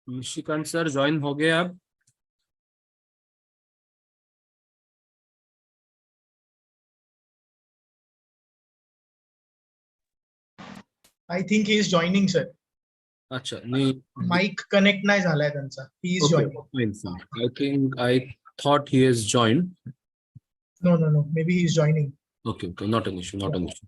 Nishikant sir join हो गए आप? I think he is joining, sir. अच्छा नहीं. Mic connect नाही झालाय त्यांचा. He is Okay, joining. fine, fine. I think I thought he has joined. No. Maybe he is joining. Okay, not an issue, not an issue.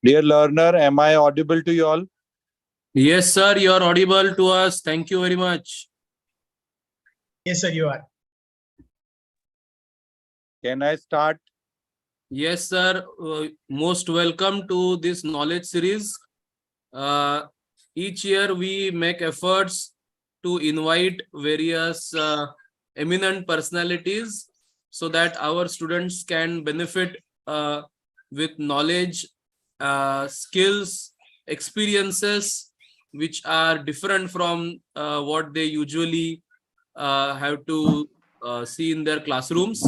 Dear learner, am I audible to you all? Yes, sir, you are audible to us. Thank you very much. Yes, sir, you are. Can I start? Yes, sir. Most welcome to this knowledge series. Each year we make efforts to invite various eminent personalities so that our students can benefit with knowledge, skills, experiences which are different from what they usually have to see in their classrooms.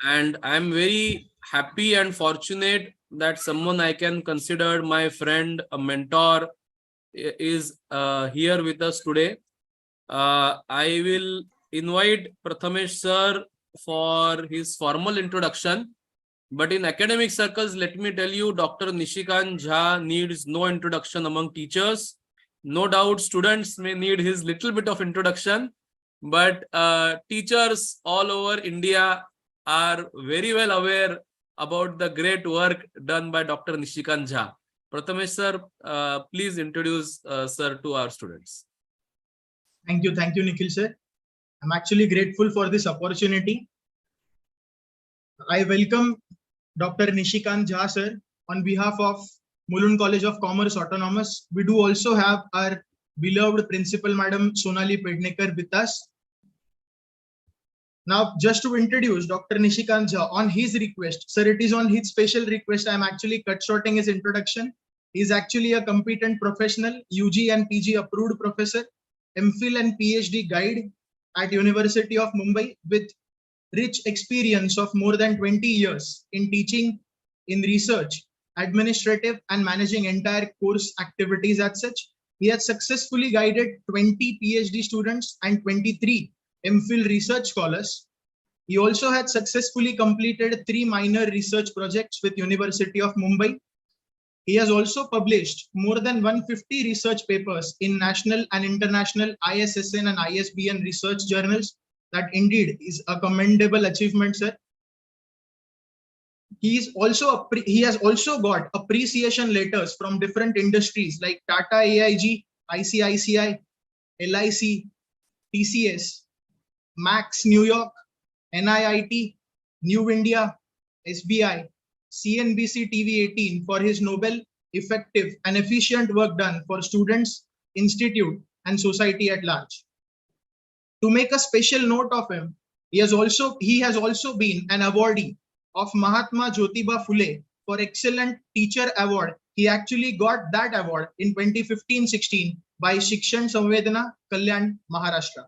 And I am very happy and fortunate that someone I can consider my friend, a mentor, is here with us today. I will invite Prathamesh sir for his formal introduction. But in academic circles, let me tell you, Dr. Nishikant Jha needs no introduction among teachers. No doubt students may need his little bit of introduction, but teachers all over India are very well aware about the great work done by Dr. Nishikant Jha. Prathamesh sir, please introduce sir to our students. Thank you, Nikhil sir. I'm actually grateful for this opportunity. I welcome Dr. Nishikant Jha sir on behalf of Mulund College of Commerce Autonomous. We do also have our beloved principal, Madam Sonali Pednekar, with us. Now, just to introduce Dr. Nishikant Jha, on his request, sir, it is on his special request, I'm actually cut shorting his introduction. He is actually a competent professional, UG and PG approved professor, MPhil and PhD guide at University of Mumbai with rich experience of more than 20 years in teaching, in research, administrative and managing entire course activities as such. He has successfully guided 20 PhD students and 23 MPhil research scholars. He also had successfully completed 3 minor research projects with University of Mumbai. He has also published more than 150 research papers in national and international ISSN and ISBN research journals. That indeed is a commendable achievement, sir. He has also got appreciation letters from different industries like Tata AIG, ICICI, LIC, TCS, Max New York, NIIT, New India, SBI, CNBC TV 18 for his noble, effective and efficient work done for students, institute and society at large. To make a special note of him, he has also been an awardee of Mahatma Jyotiba Phule for Excellent Teacher Award. He actually got that award in 2015-16 by Shikshan Samvedana Kalyan, Maharashtra.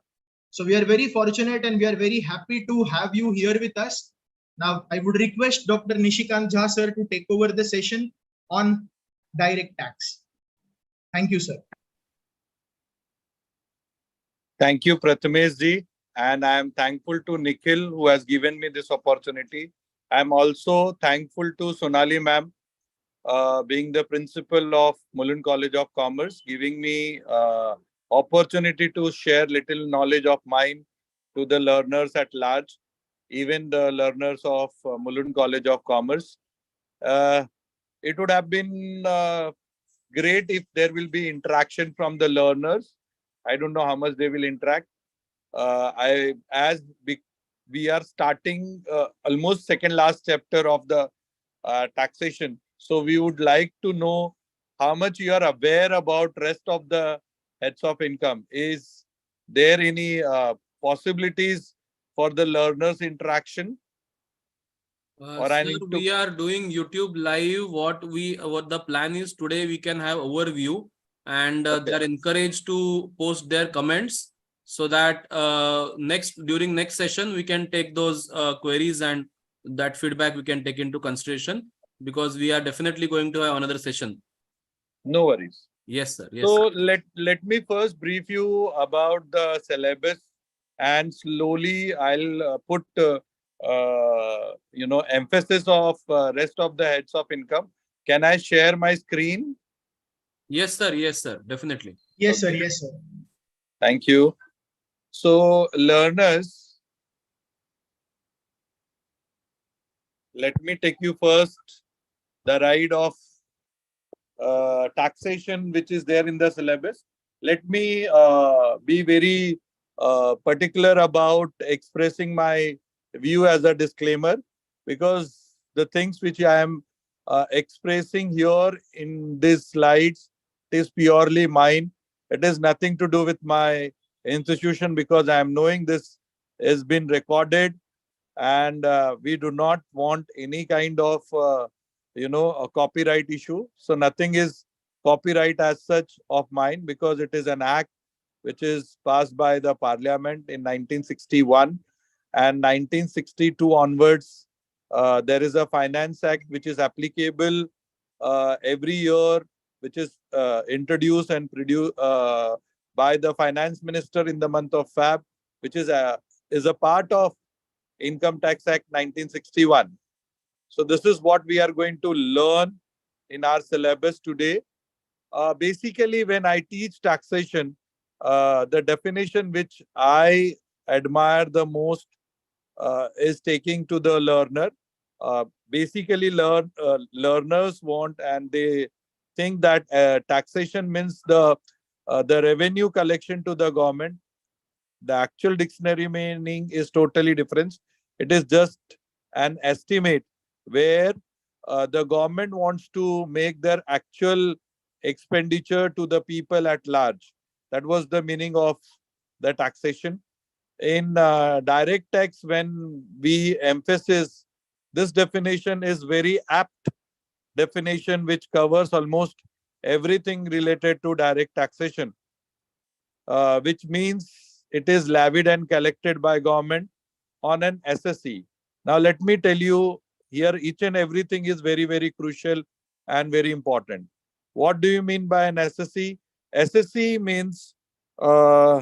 So we are very fortunate and we are very happy to have you here with us. Now I would request Dr. Nishikant Jha sir to take over the session on direct tax. Thank you, sir. Thank you, Prathamesh ji. And I am thankful to Nikhil who has given me this opportunity. I am also thankful to Sonali ma'am, being the principal of Mulund College of Commerce, giving me opportunity to share little knowledge of mine to the learners at large, even the learners of Mulund College of Commerce. It would have been great if there will be interaction from the learners. I don't know how much they will interact. I as we are starting almost second last chapter of the taxation. So we would like to know how much you are aware about rest of the heads of income. Is there any possibilities for the learners interaction, or I Sir, need to? we are doing YouTube live. What the plan is today, we can have overview, and they Okay. are encouraged to post their comments so that next during next session we can take those queries, and that feedback we can take into consideration, because we are definitely going to have another session. No worries. Yes, sir. Yes, sir. So let me first brief you about the syllabus, and slowly I'll put emphasis of rest of the heads of income. Can I share my screen? Yes, sir. Yes, sir. Definitely. Yes, sir. Okay. Yes, sir. Thank you. So learners, let me take you first the ride of taxation which is there in the syllabus. Let me be very particular about expressing my view as a disclaimer, because the things which I am expressing here in these slides is purely mine. It has nothing to do with my institution, because I am knowing this has been recorded, and we do not want any kind of a copyright issue. So nothing is copyright as such of mine, because it is an act which is passed by the parliament in 1961, and 1962 onwards there is a finance act which is applicable every year, which is introduced and produced by the finance minister in the month of Feb, which is a part of Income Tax Act 1961. So this is what we are going to learn in our syllabus today. Basically, when I teach taxation, the definition which I admire the most is taking to the learner. Basically, learners want, and they think that taxation means the revenue collection to the government. The actual dictionary meaning is totally different. It is just an estimate where the government wants to make their actual expenditure to the people at large. That was the meaning of the taxation. In direct tax, when we emphasize, this definition is very apt definition which covers almost everything related to direct taxation, which means it is levied and collected by government on an SSE. Now, let me tell you here, each and everything is very, very crucial and very important. What do you mean by an SSE? SSE means uh,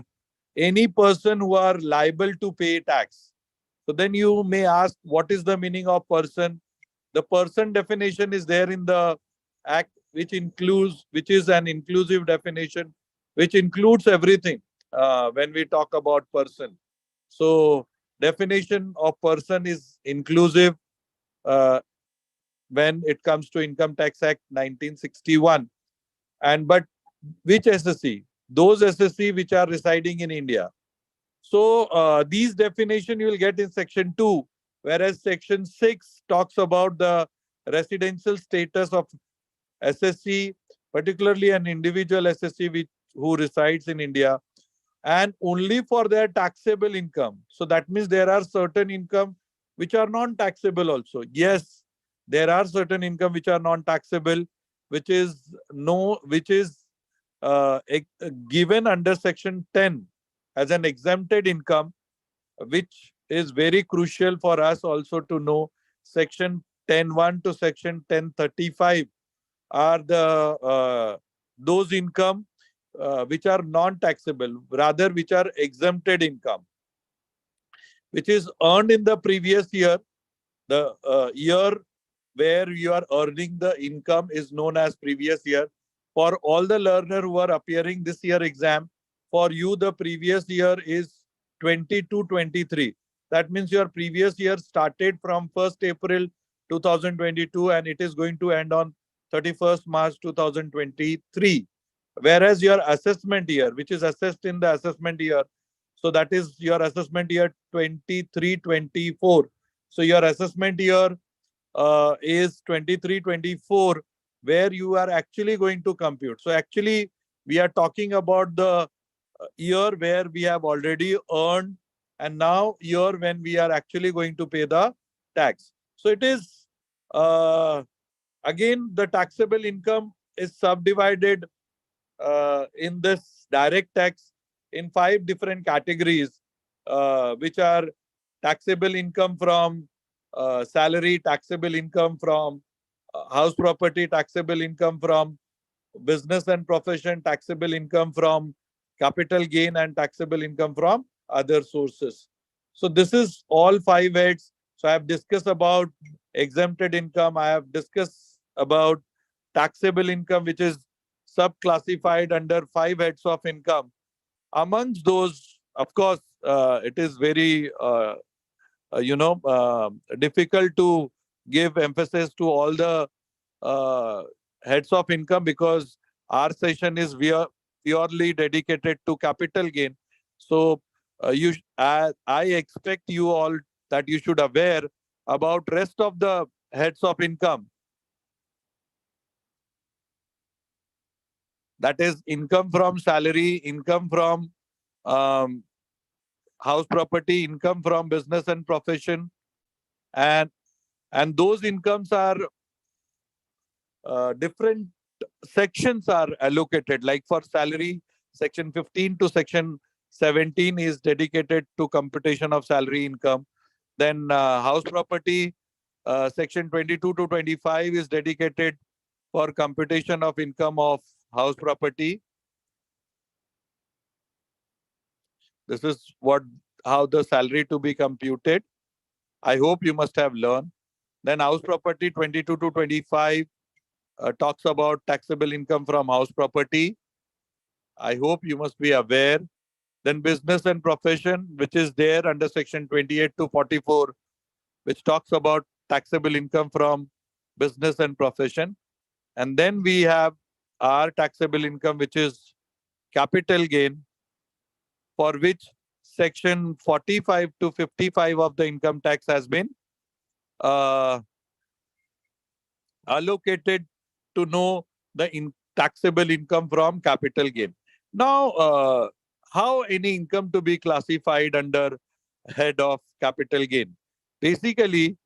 any person who are liable to pay tax. So then you may ask, what is the meaning of person? The person definition is there in the act, which is an inclusive definition, which includes everything when we talk about person. So definition of person is inclusive uh, when it comes to Income Tax Act 1961. And but which SSC? Those SSC which are residing in India. So these definition you will get in section 2, whereas section 6 talks about the residential status of SSC, particularly an individual SSC who resides in India, and only for their taxable income. So that means there are certain income which are non-taxable also. Yes, there are certain income which are non-taxable, which is uh, given under section 10 as an exempted income, which is very crucial for us also to know. Section 10(1) to section 1035 are the those income which are non-taxable, rather which are exempted income, which is earned in the previous year. The year where you are earning the income is known as previous year. For all the learner who are appearing this year exam, for you the previous year is 22-23. That means your previous year started from 1st April 2022 and it is going to end on 31st March 2023. Whereas your assessment year, which is assessed in the assessment year, So that is your assessment year 23-24. So your assessment year is 23-24, where you are actually going to compute. So actually, we are talking about the year where we have already earned, and now year when we are actually going to pay the tax. So it is again, the taxable income is subdivided in this direct tax in 5 different categories, which are taxable income from salary, taxable income from house property, taxable income from business and profession, taxable income from capital gain, and taxable income from other sources. So this is all 5 heads. So I have discussed about exempted income. I have discussed about taxable income, which is sub-classified under 5 heads of income. Amongst those, of course, it is very difficult to give emphasis to all the uh, heads of income, because our session is purely dedicated to capital gain. So I expect you all that you should aware about rest of the heads of income. That is income from salary, income from um, house property, income from business and profession, and those incomes are different sections are allocated. Like for salary, section 15 to section 17 is dedicated to computation of salary income. Then house property, section 22 to 25 is dedicated for computation of income of house property. This is how the salary to be computed. I hope you must have learned. Then house property 22 to 25 talks about taxable income from house property. I hope you must be aware. Then business and profession, which is there under section 28 to 44, which talks about taxable income from business and profession. And then we have our taxable income, which is capital gain, for which section 45 to 55 of the income tax has been uh, allocated to know the taxable income from capital gain. Now, how any income to be classified under head of capital gain? Basically,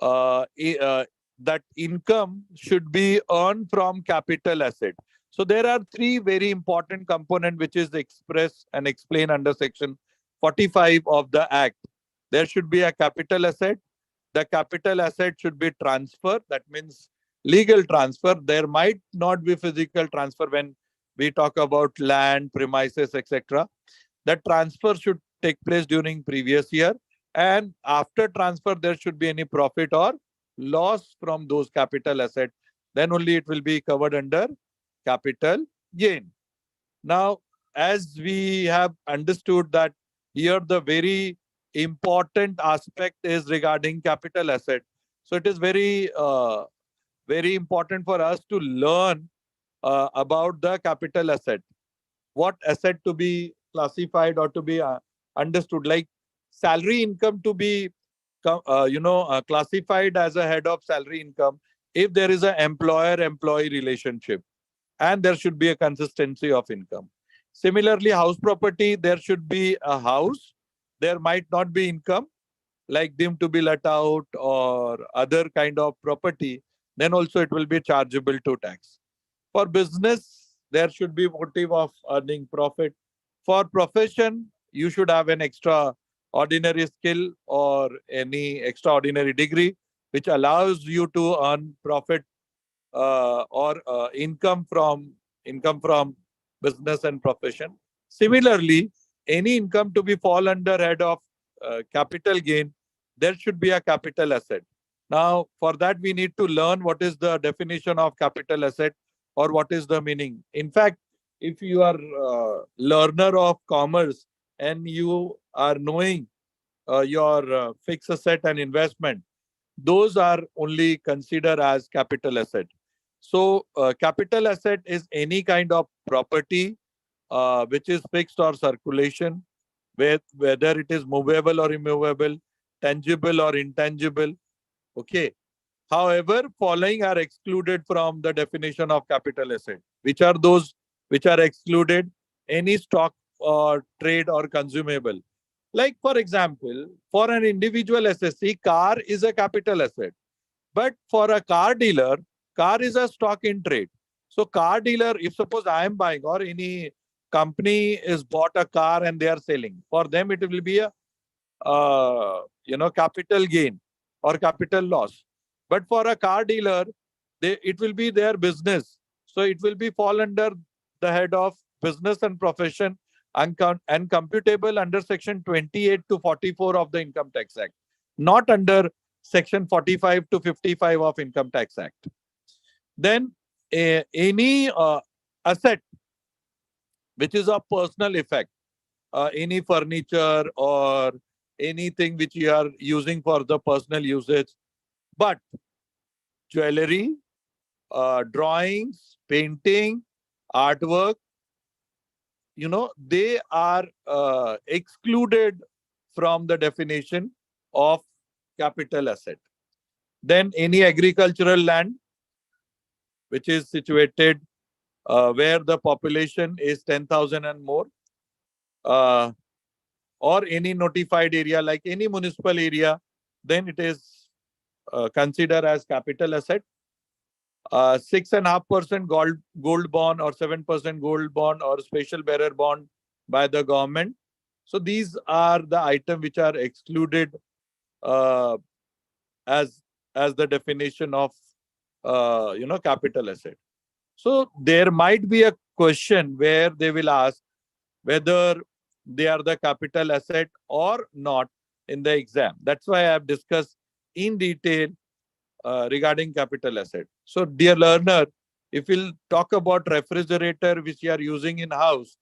that income should be earned from capital asset. So there are 3 very important components which is expressed and explained under section 45 of the Act. There should be a capital asset. The capital asset should be transfer. That means legal transfer. There might not be physical transfer when we talk about land, premises, etc. That transfer should take place during previous year, and after transfer there should be any profit or loss from those capital asset. Then only it will be covered under capital gain. Now, as we have understood that here the very important aspect is regarding capital asset. So it is very important for us to learn about the capital asset. What asset to be classified or to be understood? Like salary income to be classified as a head of salary income if there is an employer-employee relationship, and there should be a consistency of income. Similarly, house property, there should be a house. There might not be income, like them to be let out or other kind of property. Then also it will be chargeable to tax. For business, there should be motive of earning profit. For profession, you should have an extraordinary skill or any extraordinary degree which allows you to earn profit or income from business and profession. Similarly, any income to be fall under head of capital gain, there should be a capital asset. Now, for that, we need to learn what is the definition of capital asset or what is the meaning. In fact, if you are a learner of commerce and you are knowing your fixed asset and investment, those are only considered as capital asset. So, capital asset is any kind of property which is fixed or circulation, whether it is movable or immovable, tangible or intangible. Okay. However, following are excluded from the definition of capital asset. Which are those which are excluded? Any stock or trade or consumable. Like, for example, for an individual SSC, car is a capital asset. But for a car dealer, car is a stock in trade. So car dealer, if suppose I am buying or any company is bought a car and they are selling, for them it will be a capital gain or capital loss. But for a car dealer, it will be their business. So it will be fall under the head of business and profession and computable under section 28 to 44 of the Income Tax Act, not under section 45 to 55 of Income Tax Act. Then any asset which is of personal effect, any furniture or anything which you are using for the personal usage, but jewelry, drawings, painting, artwork, they are excluded from the definition of capital asset. Then any agricultural land which is situated where the population is 10,000 and more, uh, or any notified area like any municipal area, then it is considered as capital asset. 6.5% gold bond or 7% gold bond or special bearer bond by the government. So these are the items which are excluded uh, as the definition of capital asset. So there might be a question where they will ask whether they are the capital asset or not in the exam. That's why I have discussed in detail regarding capital asset. So dear learner, if we'll talk about refrigerator which you are using in house,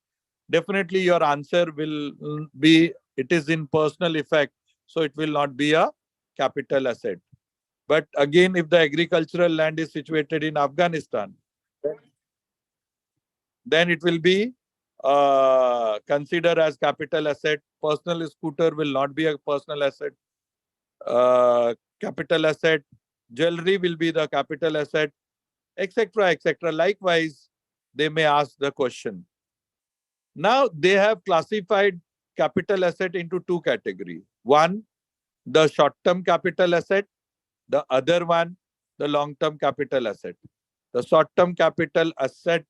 definitely your answer will be it is in personal effect. So it will not be a capital asset. But again, if the agricultural land is situated in Afghanistan, then it will be considered as capital asset. Personal scooter will not be a personal asset. Capital asset. Jewelry will be the capital asset, etc., etc. Likewise, they may ask the question. Now, they have classified capital asset into two categories. One, the short-term capital asset. The other one, the long-term capital asset. The short-term capital asset,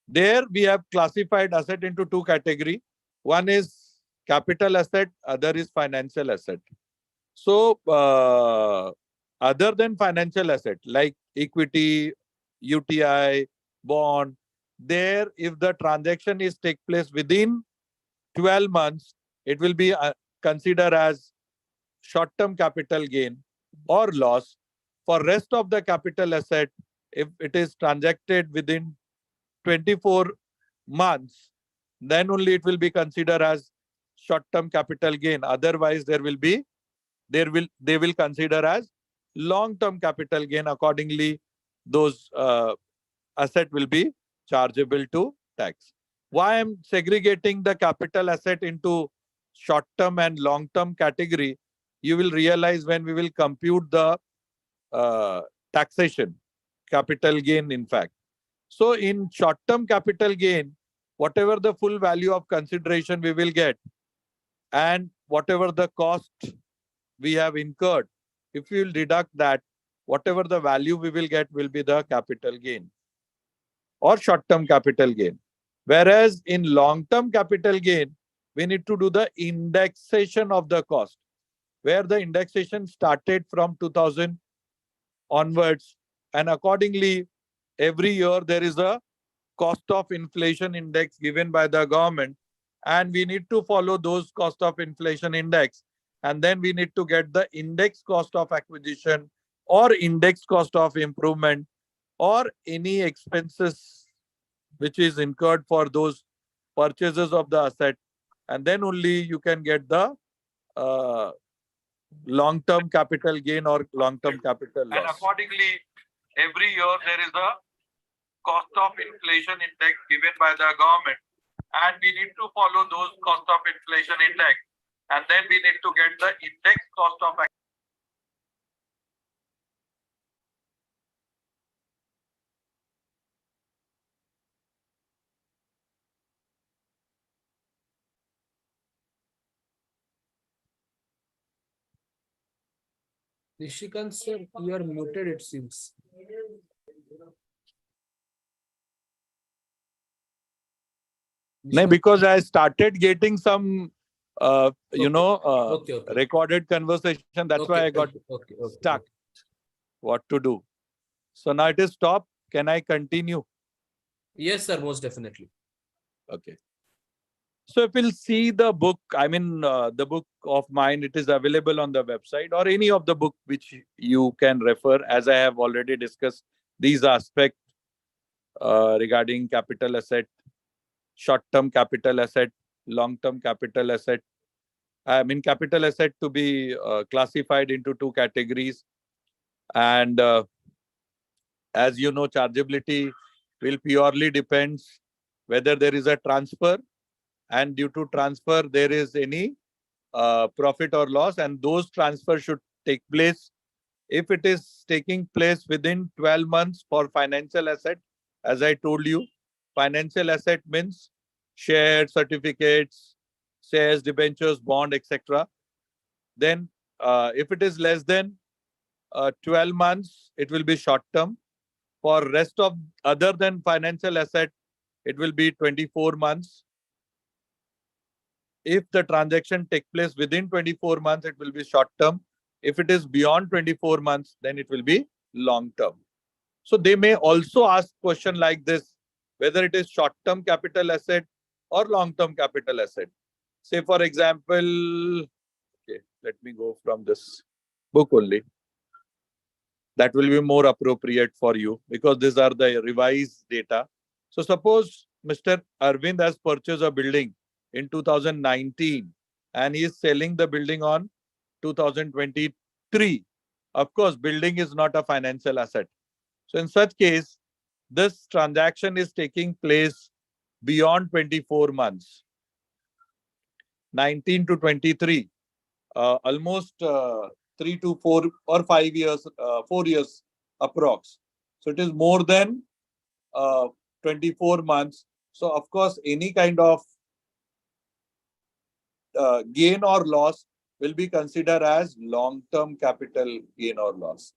there we have classified asset into two categories. One is capital asset, other is financial asset. So, other than financial asset like equity, UTI, bond, there if the transaction is take place within 12 months, it will be considered as short-term capital gain or loss. For rest of the capital asset, if it is transacted within 24 months, then only it will be considered as short-term capital gain. Otherwise, they will consider as long-term capital gain. Accordingly, those asset will be chargeable to tax. Why I'm segregating the capital asset into short-term and long-term category, you will realize when we will compute the uh, taxation, capital gain, in fact. So in short-term capital gain, whatever the full value of consideration we will get and whatever the cost we have incurred, if we will deduct that, whatever the value we will get will be the capital gain or short-term capital gain. Whereas in long-term capital gain, we need to do the indexation of the cost, where the indexation started from 2000 onwards, and accordingly, every year there is a cost of inflation index given by the government, and we need to follow those cost of inflation index, and then we need to get the index cost of acquisition or index cost of improvement or any expenses which is incurred for those purchases of the asset, and then only you can get the uh, long-term capital gain or long-term capital loss. And accordingly, every year there is a cost of inflation index given by the government, and we need to follow those cost of inflation index, and then we need to get the index cost of Nishikant sir, you are muted, it seems. No, because I started getting some, Okay. recorded conversation. That's why I got Okay. stuck. What to do? So now it is stopped. Can I continue? Yes, sir, most definitely. Okay. So if you'll see the book, the book of mine, it is available on the website or any of the book which you can refer, as I have already discussed these aspects regarding capital asset, short-term capital asset, long-term capital asset. Capital asset to be classified into two categories. And as you know, chargeability will purely depends whether there is a transfer, and due to transfer there is any profit or loss, and those transfers should take place. If it is taking place within 12 months for financial asset, as I told you, financial asset means shares, certificates, shares, debentures, bond, etc. Then if it is less than 12 months, it will be short term. For rest of other than financial asset, it will be 24 months. If the transaction take place within 24 months, it will be short term. If it is beyond 24 months, then it will be long term. So they may also ask question like this, whether it is short term capital asset or long term capital asset. Say for example, okay, let me go from this book only. That will be more appropriate for you because these are the revised data. So suppose Mr. Arvind has purchased a building in 2019 and he is selling the building on 2023. Of course, building is not a financial asset. So in such case, this transaction is taking place beyond 24 months, 19 to 23, almost 3 to 4 or 5 years, 4 years approx. So it is more than uh, 24 months. So of course, any kind of gain or loss will be considered as long-term capital gain or loss.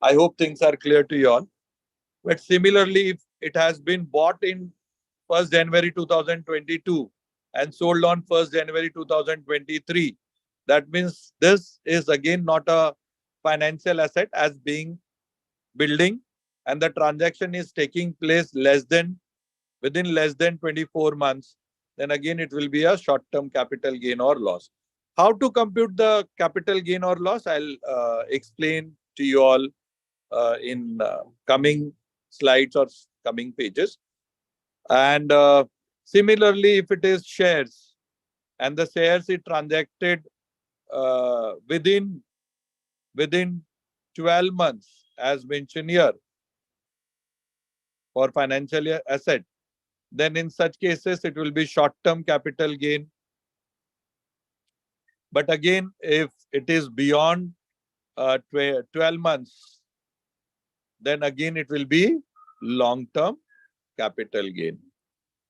I hope things are clear to you all. But similarly, if it has been bought in 1st January 2022 and sold on 1st January 2023, that means this is again not a financial asset as being building, and the transaction is taking place within less than 24 months, then again it will be a short-term capital gain or loss. How to compute the capital gain or loss? I'll explain to you all in coming slides or coming pages. And similarly, if it is shares and the shares is transacted within 12 months, as mentioned here, for financial asset, then in such cases it will be short-term capital gain. But again, if it is beyond 12 months, then again it will be long-term capital gain.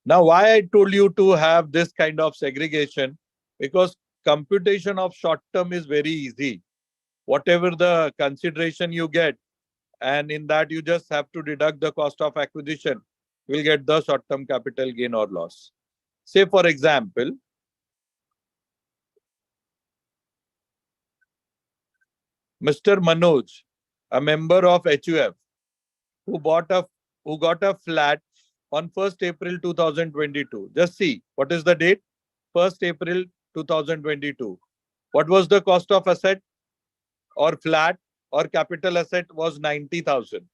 Now, why I told you to have this kind of segregation? Because computation of short term is very easy. Whatever the consideration you get, and in that you just have to deduct the cost of acquisition, you will get the short term capital gain or loss. Say, for example, Mr. Manoj, a member of HUF, who got a flat on 1st April 2022. Just see, what is the date? 1st April 2022. What was the cost of asset or flat or capital asset? Was 90,000.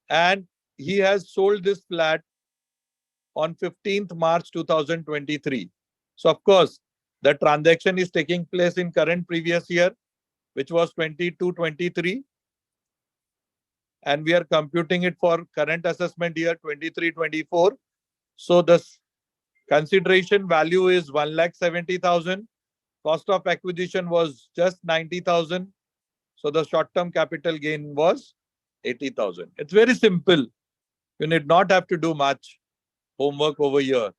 And he has sold this flat on 15th March 2023. So of course, the transaction is taking place in current previous year, which was 22-23. And we are computing it for current assessment year 23-24. So Consideration value is 1,70,000. Cost of acquisition was just 90,000. So the short-term capital gain was 80,000. It's very simple. You need not have to do much homework over here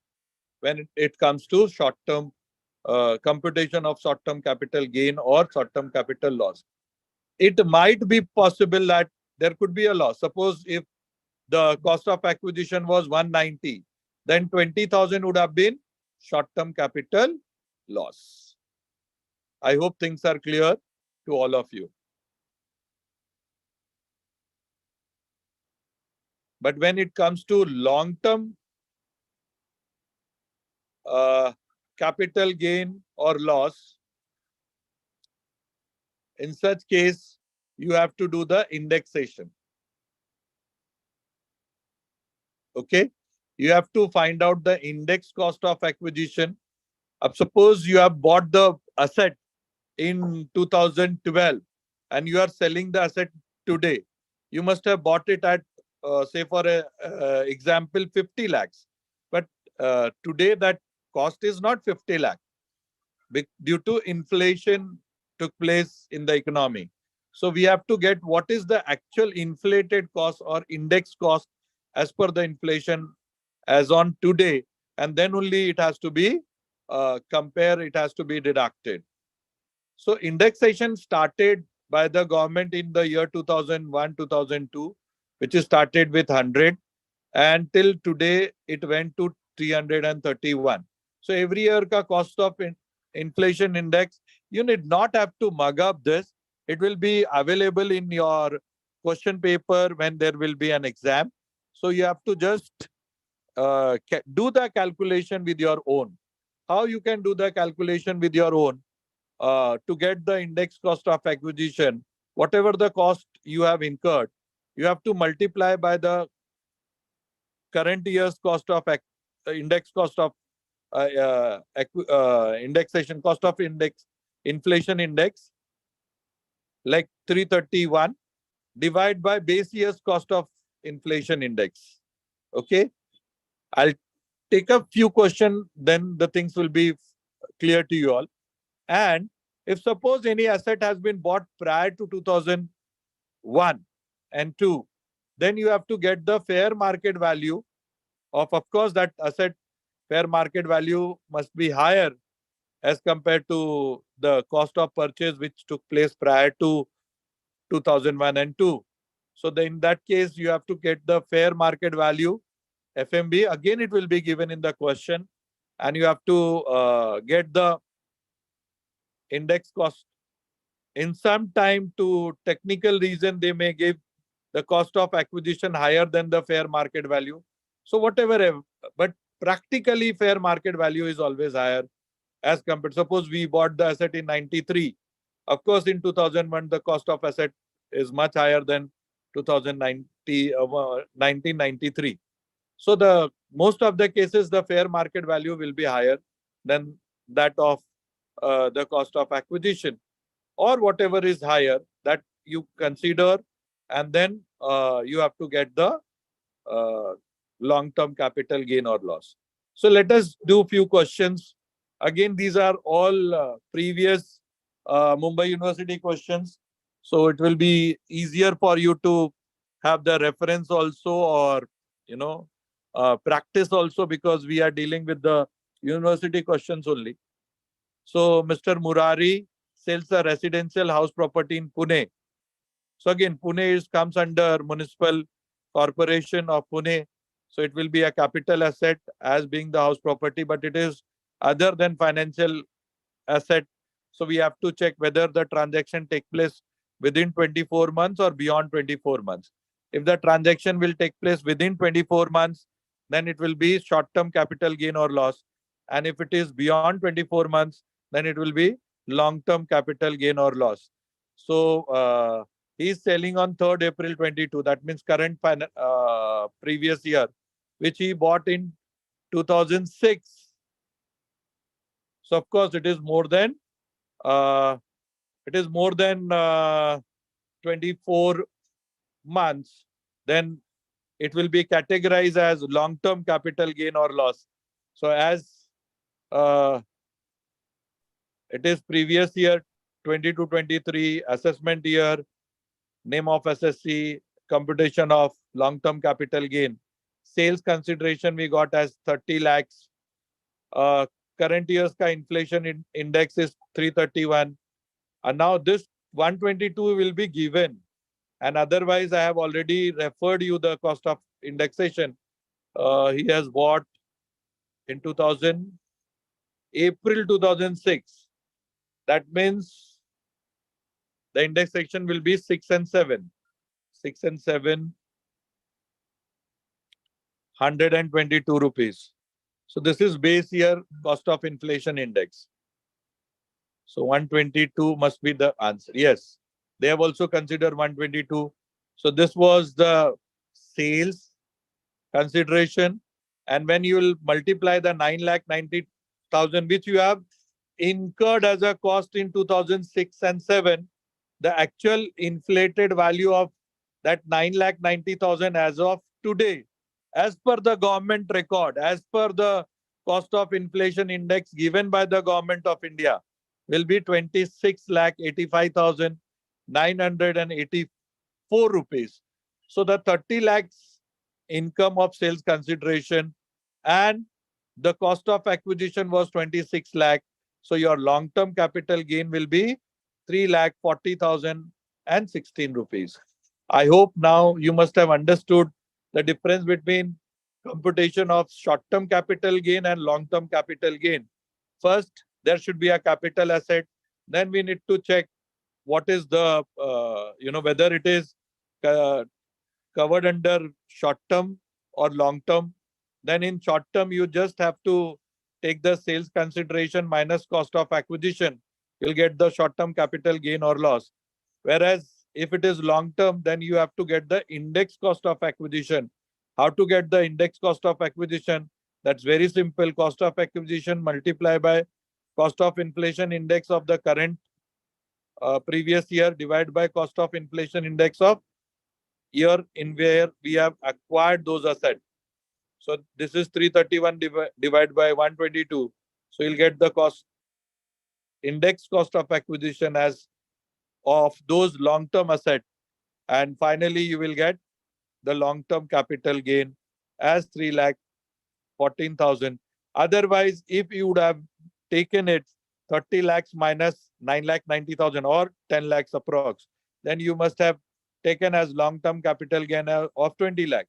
when it comes to short-term computation of short-term capital gain or short-term capital loss. It might be possible that there could be a loss. Suppose if the cost of acquisition was 190, then 20,000 would have been short-term capital loss. I hope things are clear to all of you. But when it comes to long-term capital gain or loss, in such case, you have to do the indexation. Okay? You have to find out the index cost of acquisition. Suppose you have bought the asset in 2012 and you are selling the asset today. You must have bought it at, say for example, 50 lakhs. But today that cost is not 50 lakh. Due to inflation took place in the economy. So we have to get what is the actual inflated cost or index cost as per the inflation as on today, and then only it has to be it has to be deducted. So indexation started by the government in the year 2001, 2002, which is started with 100, and till today it went to 331. So every year ka cost of inflation index, you need not have to mug up this. It will be available in your question paper when there will be an exam. So you have to just do the calculation with your own. How you can do the calculation with your own? To get the index cost of acquisition, whatever the cost you have incurred, you have to multiply by the current year's cost of index cost of indexation cost of index inflation index, like 331, divide by base year's cost of inflation index. Okay, I'll take a few questions, then the things will be clear to you all. And if suppose any asset has been bought prior to 2001 and 2, then you have to get the fair market value of course, that asset fair market value must be higher as compared to the cost of purchase which took place prior to 2001 and 2. So then in that case, you have to get the fair market value, FMB. Again, it will be given in the question. And you have to get the index cost. In some time, to technical reason, they may give the cost of acquisition higher than the fair market value. So whatever, but practically fair market value is always higher as compared. Suppose we bought the asset in 93. Of course, in 2001, the cost of asset is much higher than 1993. So the most of the cases, the fair market value will be higher than that of the cost of acquisition, or whatever is higher that you consider, and then you have to get the long-term capital gain or loss. So let us do few questions. Again, these are all previous Mumbai University questions. So it will be easier for you to have the reference also, or, practice also, because we are dealing with the university questions only. So Mr. Murari sells a residential house property in Pune. So again, Pune comes under Municipal Corporation of Pune. So it will be a capital asset as being the house property, but it is other than financial asset. So we have to check whether the transaction take place within 24 months or beyond 24 months. If the transaction will take place within 24 months, then it will be short-term capital gain or loss. And if it is beyond 24 months, then it will be long-term capital gain or loss. So he is selling on 3rd April 22. That means current previous year, which he bought in 2006. So of course it is more than 24 months. Then it will be categorized as long-term capital gain or loss. So as uh, it is previous year 22-23 assessment year, name of SSC, computation of long-term capital gain. Sales consideration we got as 30 lakhs. Current year's ka inflation index is 331. And now this 122 will be given. And otherwise, I have already referred you the cost of indexation. He has bought in 2000, April 2006. That means the indexation will be 6 and 7. 6 and 7, 122 rupees. So this is base year cost of inflation index. So 122 must be the answer. Yes, they have also considered 122. So this was the sales consideration. And when you will multiply the 9,90,000, which you have incurred as a cost in 2006 and 7, the actual inflated value of that 9,90,000 as of today, as per the government record, as per the cost of inflation index given by the government of India, will be 26,85,984 rupees. So the 30 lakhs income of sales consideration and the cost of acquisition was 26 lakh. So your long-term capital gain will be 3,40,016 rupees. I hope now you must have understood the difference between computation of short-term capital gain and long-term capital gain. First, there should be a capital asset. Then we need to check what is the, whether it is uh, covered under short term or long term. Then in short term, you just have to take the sales consideration minus cost of acquisition. You'll get the short term capital gain or loss. Whereas if it is long term, then you have to get the index cost of acquisition. How to get the index cost of acquisition? That's very simple. Cost of acquisition multiplied by cost of inflation index of the current previous year divided by cost of inflation index of year in where we have acquired those assets. So this is 331 divided by 122. So you'll get the cost index cost of acquisition as of those long-term assets. And finally, you will get the long-term capital gain as 3 lakh 14,000. Otherwise, if you would have taken it 30 lakhs minus 9 lakh 90,000 or 10 lakhs approx, then you must have taken as long-term capital gain of 20 lakh,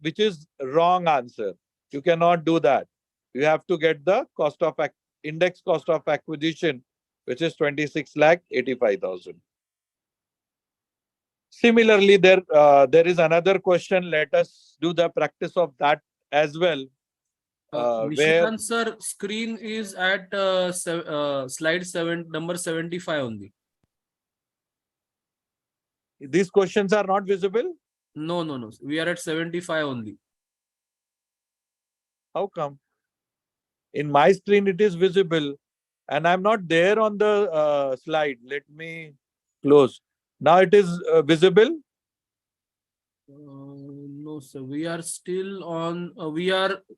which is wrong answer. You cannot do that. You have to get the cost of index cost of acquisition, which is 26 lakh 85,000. Similarly, there is another question. Let us do the practice of that as well. Where Nishikant sir, screen is at slide 7, number 75 only. these questions are not visible? No, no, no. We are at 75 only. How come? In my screen, it is visible, and I'm not there on the slide. Let me close. Now it is visible. No, sir. We are still on.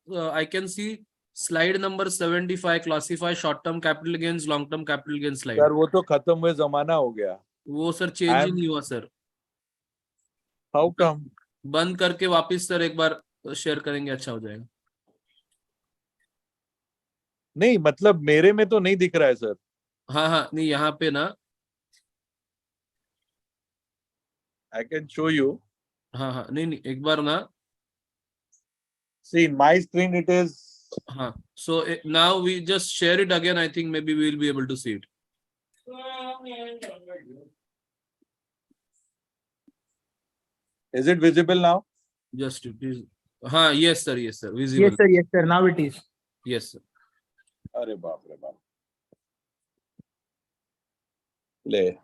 I can see slide number 75, classify short-term capital gains, long-term capital gain slide. Sir, वो तो खत्म हुए जमाना हो गया. वो sir change he I'm. नहीं हुआ सर. How come? बंद करके वापस सर एक बार शेयर करेंगे, अच्छा हो जाएगा. नहीं मतलब मेरे में तो नहीं दिख रहा है सर. हाँ हाँ, नहीं यहाँ पे ना. I can show you. हाँ हाँ, नहीं नहीं, एक बार ना. See, in my screen it is. हाँ, so now we just share it again. I think maybe we will be able to see it. Is it visible now? Just it is. हाँ, yes sir, visible. Yes sir, now it is. Yes sir. अरे बाप रे बाप. ले.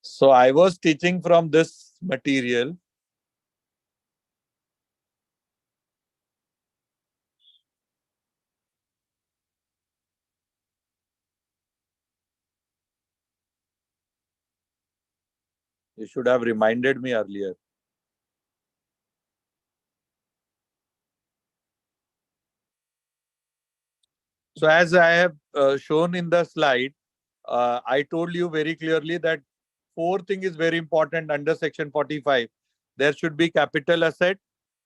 So I was teaching from this material. You should have reminded me earlier. So as I have shown in the slide, I told you very clearly that four thing is very important under section 45. There should be capital asset,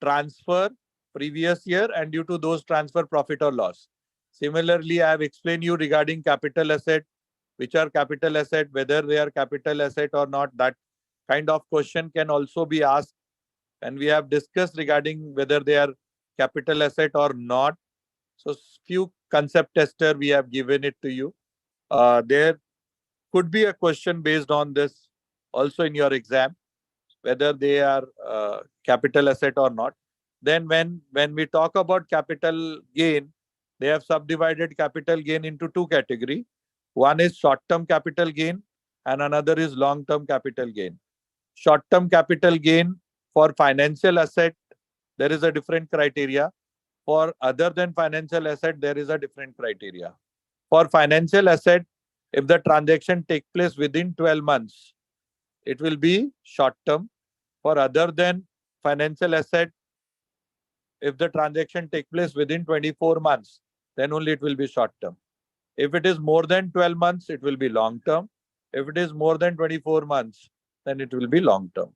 transfer, previous year, and due to those transfer profit or loss. Similarly, I have explained you regarding capital asset, which are capital asset, whether they are capital asset or not. That kind of question can also be asked. And we have discussed regarding whether they are capital asset or not. So few concept tester we have given it to you. There could be a question based on this also in your exam, whether they are capital asset or not. Then when we talk about capital gain, they have subdivided capital gain into two categories. One is short-term capital gain and another is long-term capital gain. Short-term capital gain for financial asset, there is a different criteria. For other than financial asset, there is a different criteria. For financial asset, if the transaction take place within 12 months, it will be short term. For other than financial asset, if the transaction take place within 24 months, then only it will be short term. If it is more than 12 months, it will be long term. If it is more than 24 months, then it will be long term.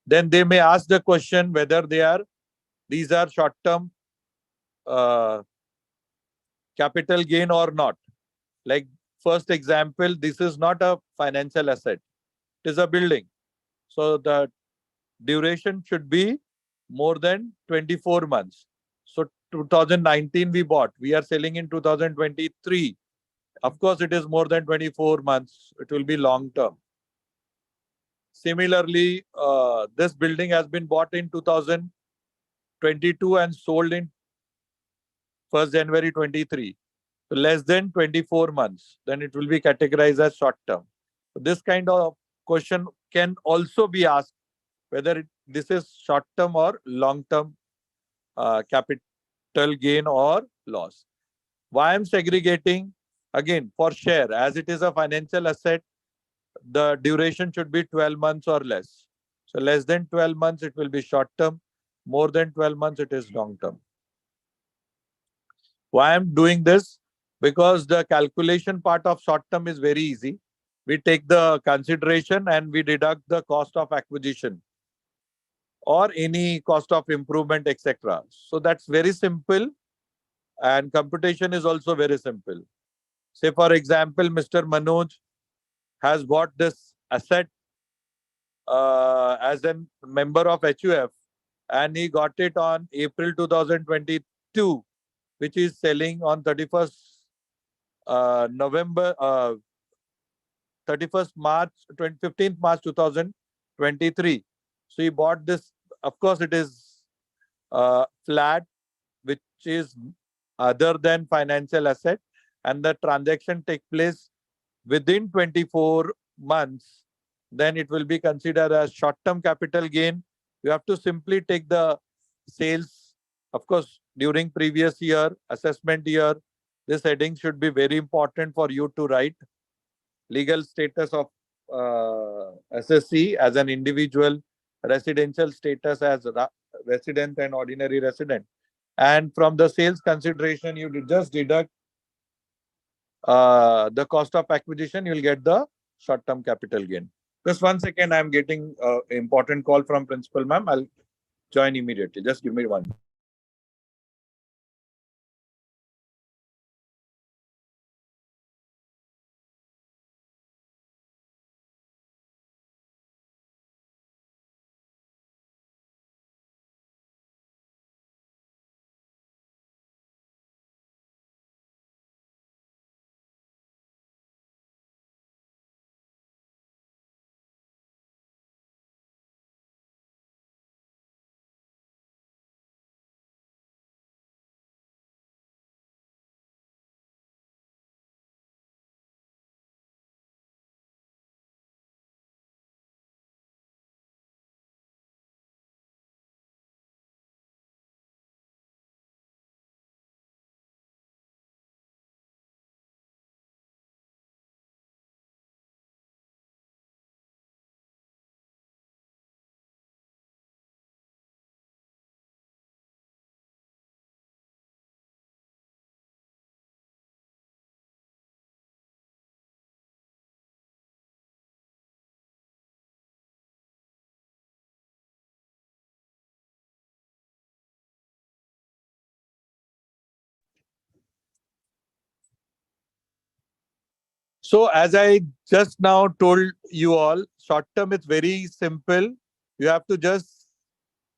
Then they may ask the question whether these are short term uh, capital gain or not. Like first example, this is not a financial asset. It is a building. So the duration should be more than 24 months. So 2019 we bought. We are selling in 2023. Of course, it is more than 24 months. It will be long term. Similarly, this building has been bought in 2022 and sold in 1st January 23. So less than 24 months, then it will be categorized as short term. So this kind of question can also be asked whether this is short term or long term capital gain or loss. Why I'm segregating? Again, for share, as it is a financial asset, the duration should be 12 months or less. So less than 12 months, it will be short term. More than 12 months, it is long term. Why I'm doing this? Because the calculation part of short term is very easy. We take the consideration and we deduct the cost of acquisition or any cost of improvement, etc. So that's very simple, and computation is also very simple. Say, for example, Mr. Manoj has bought this asset as a member of HUF, and he got it on April 2022, which is selling on 31st November, 31st March, 15th March 2023. So he bought this. Of course, it is flat, which is other than financial asset, and the transaction take place within 24 months, then it will be considered as short-term capital gain. You have to simply take the sales, of course, during previous year, assessment year. This heading should be very important for you to write. Legal status of SSC as an individual, residential status as resident and ordinary resident. And from the sales consideration, you just deduct the cost of acquisition, you'll get the short-term capital gain. Just 1 second, I'm getting important call from principal ma'am. I'll join immediately. Just give me one. So as I just now told you all, short term is very simple. You have to just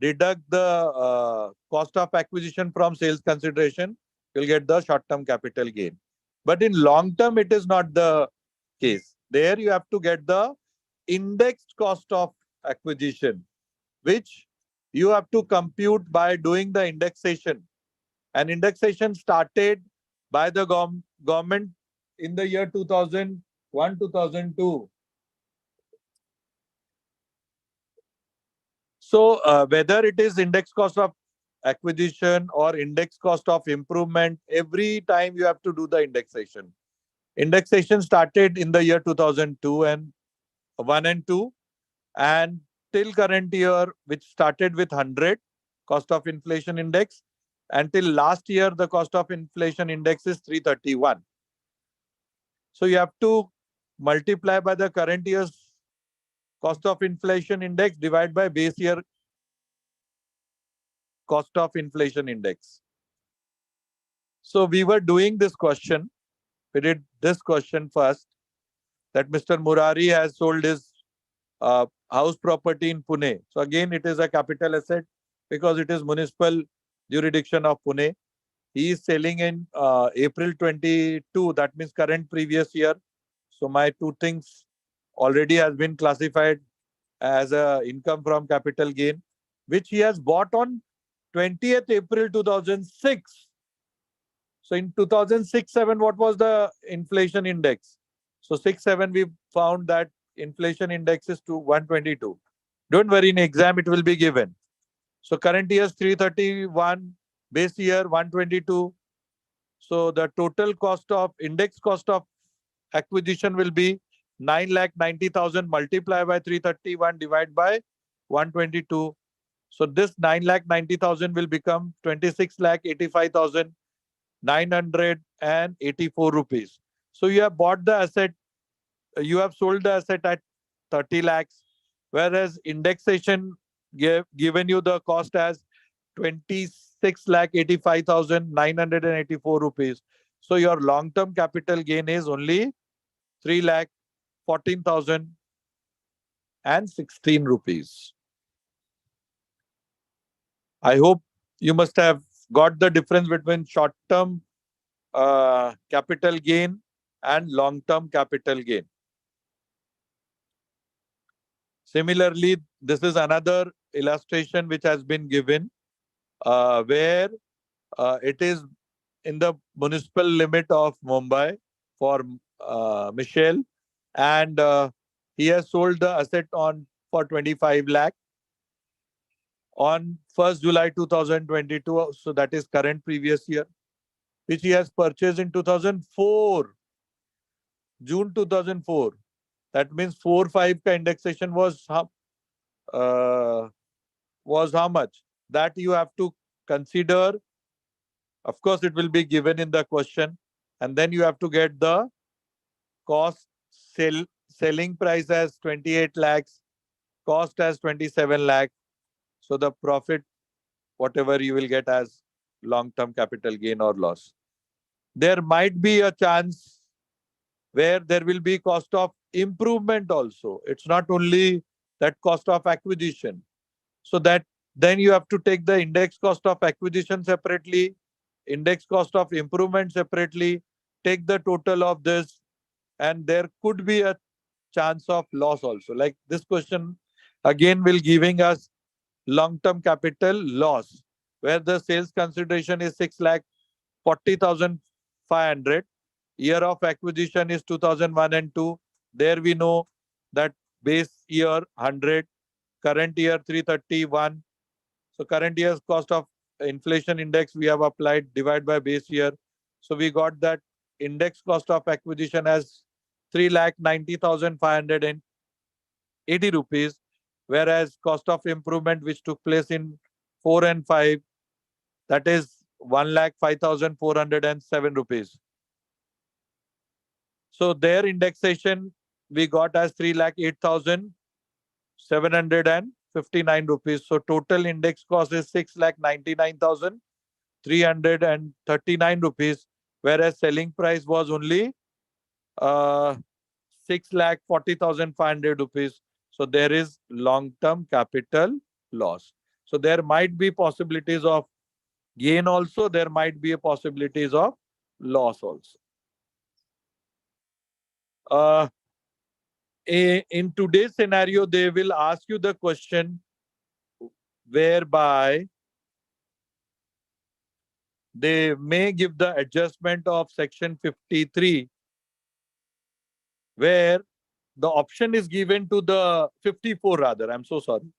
deduct the cost of acquisition from sales consideration. You'll get the short term capital gain. But in long term, it is not the case. There you have to get the indexed cost of acquisition, which you have to compute by doing the indexation. And indexation started by the government in the year 2001, 2002. So whether it is index cost of acquisition or index cost of improvement, every time you have to do the indexation. Indexation started in the year 2002 and 1 and 2, and till current year, which started with 100 cost of inflation index, until last year the cost of inflation index is 331. So you have to multiply by the current year's cost of inflation index divided by base year cost of inflation index. So we were doing this question. We did this question first, that Mr. Murari has sold his house property in Pune. So again, it is a capital asset because it is municipal jurisdiction of Pune. He is selling in April 22. That means current previous year. So my two things already has been classified as a income from capital gain, which he has bought on 20th April 2006. So in 2006-7, what was the inflation index? So 6-7, we found that inflation index is to 122. Don't worry, in exam it will be given. So current year is 331, base year 122. So the total cost of index cost of acquisition will be 9,90,000 multiplied by 331 divided by 122. So this 9,90,000 will become 26,85,984 rupees. So you have bought the asset, you have sold the asset at 30 lakhs, whereas indexation given you the cost as 26,85,984 rupees. So your long-term capital gain is only 3,14,016 rupees. I hope you must have got the difference between short-term capital gain and long-term capital gain. Similarly, this is another illustration which has been given where it is in the municipal limit of Mumbai for Michelle, and he has sold the asset on for 25 lakh on 1st July 2022. So that is current previous year, which he has purchased in 2004, June 2004. That means 4-5 ka indexation uh, was how much? That you have to consider. Of course, it will be given in the question. And then you have to get the cost selling price as 28 lakhs, cost as 27 lakh. So the profit, whatever you will get as long-term capital gain or loss. There might be a chance where there will be cost of improvement also. It's not only that cost of acquisition. So that then you have to take the index cost of acquisition separately, index cost of improvement separately, take the total of this, and there could be a chance of loss also. Like this question again will giving us long-term capital loss, where the sales consideration is 6,40,500. Year of acquisition is 2001 and 2. There we know that base year 100, current year 331. So current year's cost of inflation index we have applied divide by base year. So we got that index cost of acquisition as 3,90,580 rupees, whereas cost of improvement which took place in 4 and 5, that is 1,05,407 rupees. So their indexation we got as 3,08,759 rupees. So total index cost is 6,99,339 rupees, whereas selling price was only uh, 6,40,500 rupees. So there is long-term capital loss. So there might be possibilities of gain also. There might be a possibilities of loss also. Uh, in today's scenario, they will ask you the question whereby they may give the adjustment of section 53, where the option is given to the 54 rather, I'm so sorry,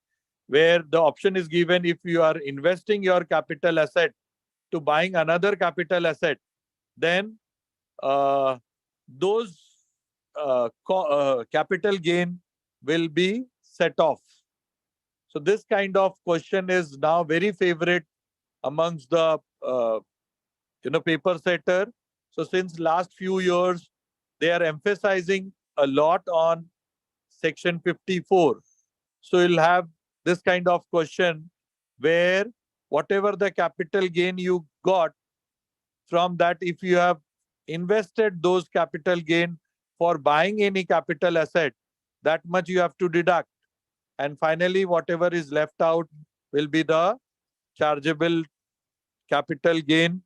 where the option is given if you are investing your capital asset to buying another capital asset, then uh, those capital gain will be set off. So this kind of question is now very favorite amongst the paper setter. So since last few years, they are emphasizing a lot on section 54. So you'll have this kind of question where whatever the capital gain you got from that, if you have invested those capital gain for buying any capital asset, that much you have to deduct. And finally, whatever is left out will be the chargeable capital gain.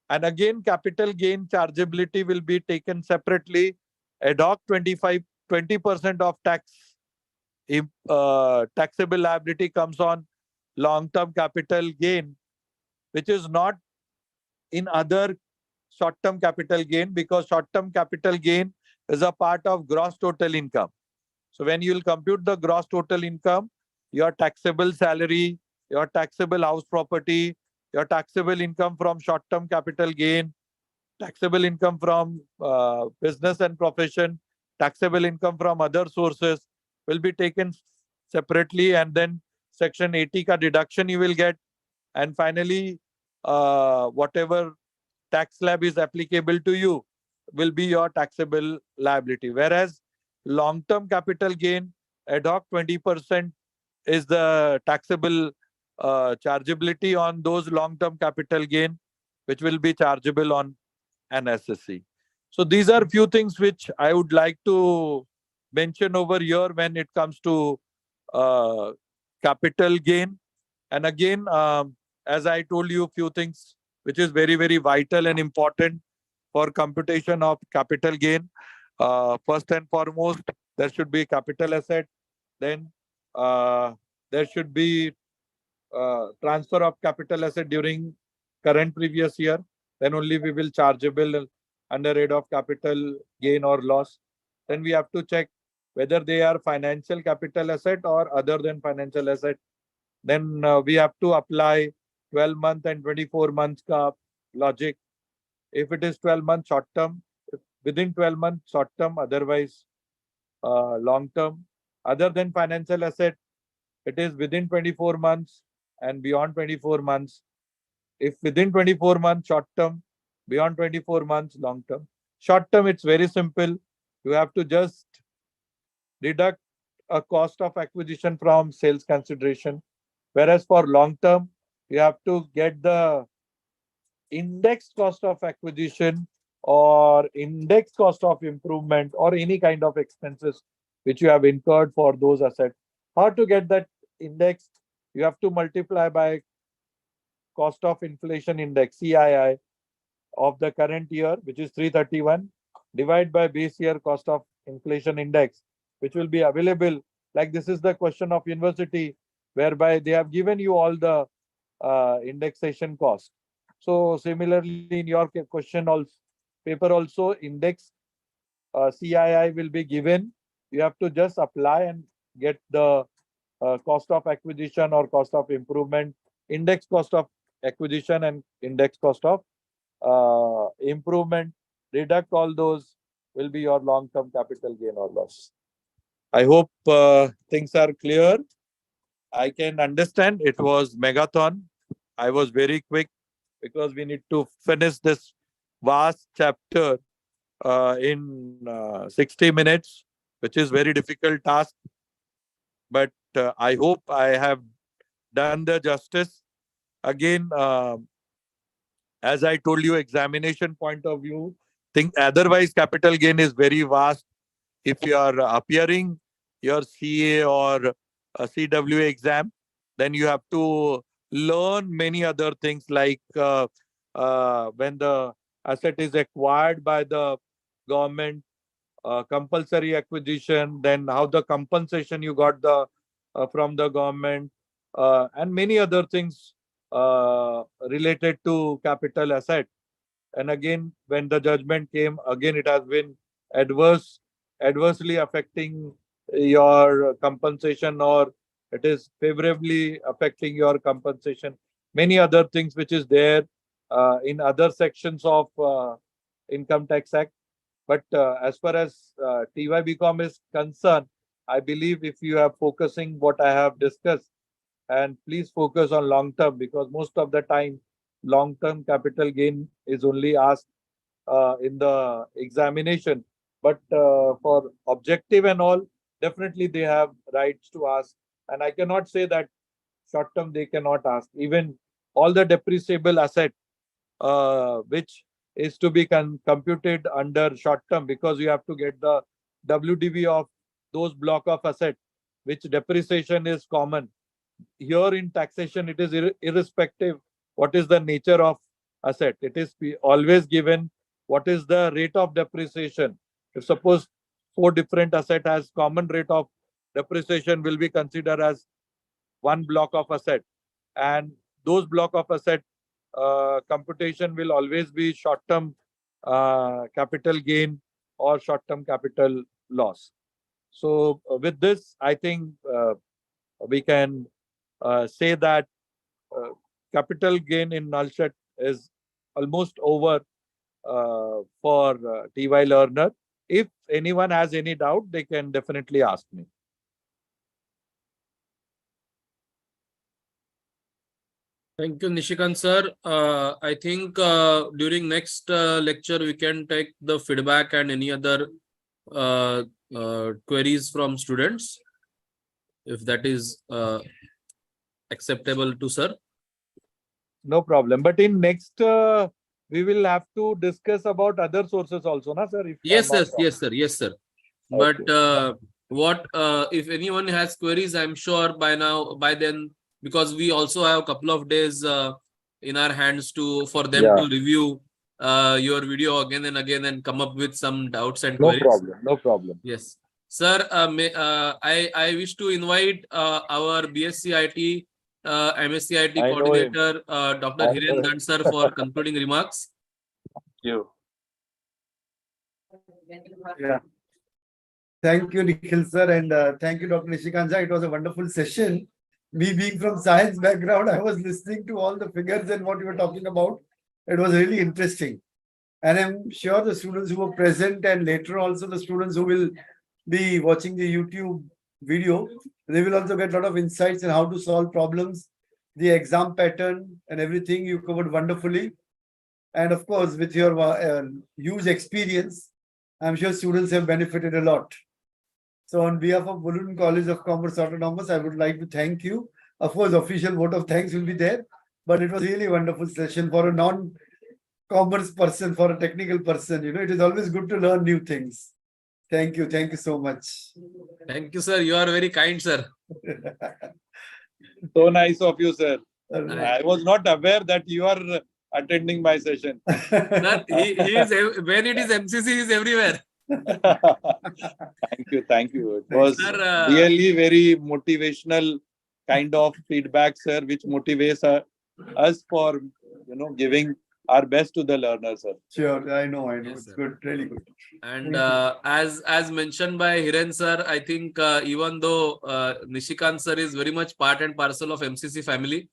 And again, capital gain chargeability will be taken separately. Ad hoc 20% of taxable liability comes on long-term capital gain, which is not in other short-term capital gain, because short-term capital gain is a part of gross total income. So when you will compute the gross total income, your taxable salary, your taxable house property, your taxable income from short-term capital gain, taxable income from business and profession, taxable income from other sources will be taken separately, and then section 80 ka deduction you will get, and finally whatever tax slab is applicable to you will be your taxable liability. Whereas long-term capital gain, ad hoc 20% is the taxable chargeability on those long-term capital gain, which will be chargeable on an SSC. So these are few things which I would like to mention over here when it comes to uh, capital gain. And again, as I told you, few things which is very, very vital and important for computation of capital gain. First and foremost, there should be capital asset. Then there should be transfer of capital asset during current previous year. Then only we will chargeable under head of capital gain or loss. Then we have to check whether they are financial capital asset or other than financial asset. Then we have to apply 12 month and 24 months ka logic. If it is 12 months short term, within 12 months short term, otherwise long term. Other than financial asset, it is within 24 months and beyond 24 months. If within 24 months short term, beyond 24 months long term. Short term, it's very simple. You have to just deduct a cost of acquisition from sales consideration. Whereas for long term, you have to get the index cost of acquisition or index cost of improvement or any kind of expenses which you have incurred for those assets. How to get that index? You have to multiply by cost of inflation index, CII, of the current year, which is 331, divide by base year cost of inflation index, which will be available. Like this is the question of university, whereby they have given you all the indexation cost. So similarly, in your question also, paper also, index CII will be given. You have to just apply and get the cost of acquisition or cost of improvement, index cost of acquisition and index cost of improvement, deduct all those, will be your long-term capital gain or loss. I hope things are clear. I can understand it was megathon. I was very quick because we need to finish this vast chapter in 60 minutes, which is very difficult task. But I hope I have done the justice. Again, as I told you, examination point of view, think otherwise capital gain is very vast. If you are appearing your CA or a CWA exam, then you have to learn many other things like when the asset is acquired by the government, compulsory acquisition, then how the compensation you got the from the government, and many other things related to capital asset. And again, when the judgment came, again it has been adverse, adversely affecting your compensation, or it is favorably affecting your compensation. Many other things which is there in other sections of Income Tax Act. But as far as TYBCom is concerned, I believe if you are focusing what I have discussed, and please focus on long term, because most of the time long term capital gain is only asked in the examination. But for objective and all, definitely they have rights to ask. And I cannot say that short term they cannot ask. Even all the depreciable asset which is to be computed under short term, because you have to get the WDV of those block of asset, which depreciation is common. Here in taxation, it is irrespective what is the nature of asset. It is always given what is the rate of depreciation. If suppose four different asset has common rate of depreciation, will be considered as one block of asset, and those block of asset computation will always be short-term capital gain or short-term capital loss. So with this, I think we can say that uh, capital gain in null set is almost over for TY learner. If anyone has any doubt, they can definitely ask me. Thank you, Nishikant sir. I think during next lecture, we can take the feedback and any other queries from students, if that is acceptable to sir. No problem. But in next, we will have to discuss about other sources also, na sir? If Yes, I'm not yes, wrong. yes, sir. Yes, sir. But Okay. what if anyone has queries, I'm sure by then, because we also have a couple of days in our hands for them Yeah. to review your video again and again and come up with some doubts and No queries. problem. No problem. Yes. Sir, I wish to invite our BSc IT, MSc IT I know him. coordinator, Dr. I know Hiren him. Dand sir, for concluding remarks. You. Yeah. Thank you, Nikhil sir, and thank you, Dr. Nishikanta. It was a wonderful session. Me being from science background, I was listening to all the figures and what you were talking about. It was really interesting. And I'm sure the students who were present and later also the students who will be watching the YouTube video, they will also get a lot of insights on how to solve problems, the exam pattern and everything you covered wonderfully. And of course, with your huge experience, I'm sure students have benefited a lot. So on behalf of Bulletin College of Commerce Autonomous, I would like to thank you. Of course, official vote of thanks will be there, but it was really a wonderful session for a non-commerce person, for a technical person. You know, it is always good to learn new things. Thank you. Thank you so much. Thank you, sir. You are very kind, sir. So nice of you, sir. Alright. I was not aware that you are attending my session. Sir, he is when it is MCC, he is everywhere. Thank you. Thank you. It was Sir, really very motivational kind of feedback, sir, which motivates us for, giving our best to the learner, sir. Sure, I know. Yes, It's sir. good, really good. And Thank as mentioned by Hiren sir, I think even though Nishikant sir is very much part and parcel of MCC family,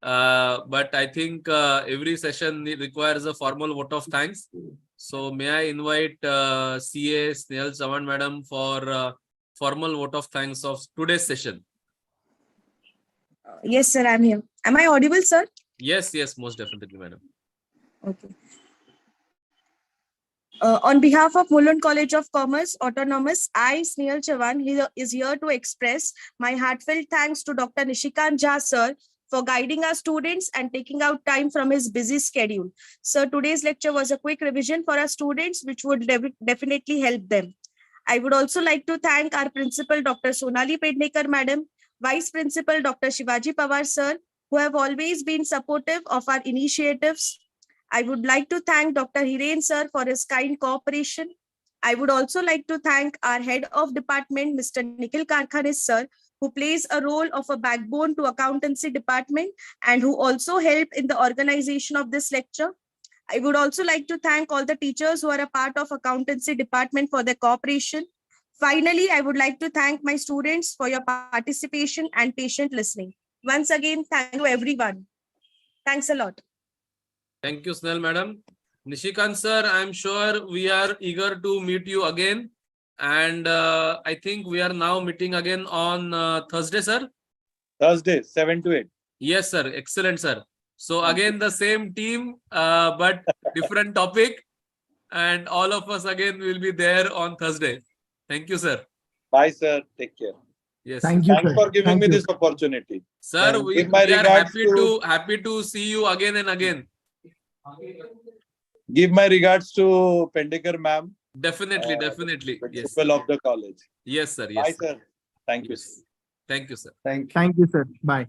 but I think every session requires a formal vote of thanks. So may I invite CA Snehal Chavan madam for formal vote of thanks of today's session. Yes, sir, I'm here. Am I audible, sir? Yes, yes, most definitely, madam. Okay. On behalf of Mulund College of Commerce Autonomous, I, Snehal Chavan, is here to express my heartfelt thanks to Dr. Nishikant Jha, sir, for guiding our students and taking out time from his busy schedule. So today's lecture was a quick revision for our students, which would definitely help them. I would also like to thank our principal, Dr. Sonali Pednekar Madam, Vice Principal, Dr. Shivaji Pawar Sir, who have always been supportive of our initiatives. I would like to thank Dr. Hiren Sir for his kind cooperation. I would also like to thank our Head of Department, Mr. Nikhil Karkhanis Sir, who plays a role of a backbone to accountancy department and who also helped in the organization of this lecture. I would also like to thank all the teachers who are a part of accountancy department for their cooperation. Finally, I would like to thank my students for your participation and patient listening. Once again, thank you everyone. Thanks a lot. Thank you, Snell Madam. Nishikant Sir, I'm sure we are eager to meet you again. And I think we are now meeting again on Thursday, sir. Thursday, 7 to 8. Yes, sir. Excellent, sir. So again, the same team, but different topic. And all of us again will be there on Thursday. Thank you, sir. Bye, sir. Take care. Yes. Thank you, Thanks sir. for giving Thank me you. this opportunity. Sir, And we give my are regards happy to see you again and again. Give my regards to Pendekar ma'am, Definitely, definitely. Yes. principal of the college. Yes, sir. Bye, Yes. sir. Thank you. Yes. Thank you, sir. Thank you. Thank you, sir. Bye.